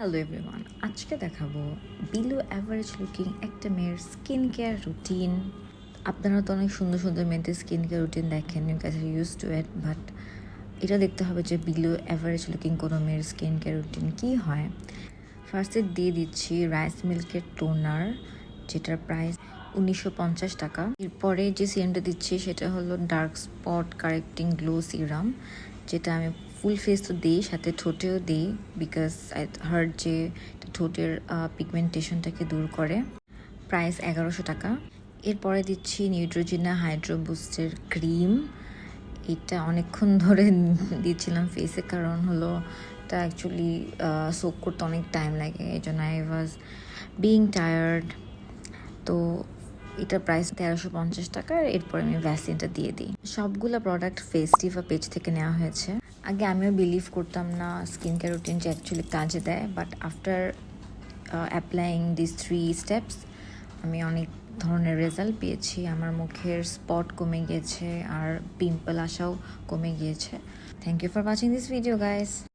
Hello everyone, আজকে দেখাবো below average looking একটা মেয়ের স্কিন কেয়ার রুটিন। আপনারা তো অনেক সুন্দর সুন্দর মেয়েদের স্কিন কেয়ার রুটিন দেখেন, you guys are used to it, but এটা দেখতে হবে যে বিলো অ্যাভারেজ লুকিং কোনো মেয়ের স্কিন কেয়ার রুটিন কী হয়। ফার্স্টে দিয়ে দিচ্ছি রাইস মিল্কের টোনার, যেটার প্রাইস 1950 টাকা। এরপরে যে সিরামটা দিচ্ছি সেটা হলো dark spot correcting glow serum, যেটা আমি ফুল ফেস তো দিই, সাথে ঠোঁটেও দিই, বিকজ আই হার্ড যে ঠোঁটের পিগমেন্টেশনটাকে দূর করে। প্রাইস 1100 টাকা। এরপরে দিচ্ছি নিউট্রোজিনা হাইড্রো বুস্টের ক্রিম। এটা অনেকক্ষণ ধরে দিচ্ছিলাম ফেসে, কারণ হলো এটা অ্যাকচুয়ালি সোক করতে অনেক টাইম লাগে, এই জন্য আই ওয়াজ বিং টায়ার্ড। তো এটার প্রাইস 1350 টাকা। এরপর আমি ভ্যাসলিনটা দিয়ে দিই। সবগুলো প্রোডাক্ট ফেস্টিভা পেজ থেকে নেওয়া হয়েছে। আগে আমিও বিলিভ করতাম না স্কিন কেয়ার রুটিন যে অ্যাকচুয়ালি কাজে দেয়, but after applying this 3 steps আমি অনেক ধরনের রেজাল্ট পেয়েছি। আমার মুখের স্পট কমে গিয়েছে আর পিম্পল আসাও কমে গিয়েছে। Thank you for watching this video guys.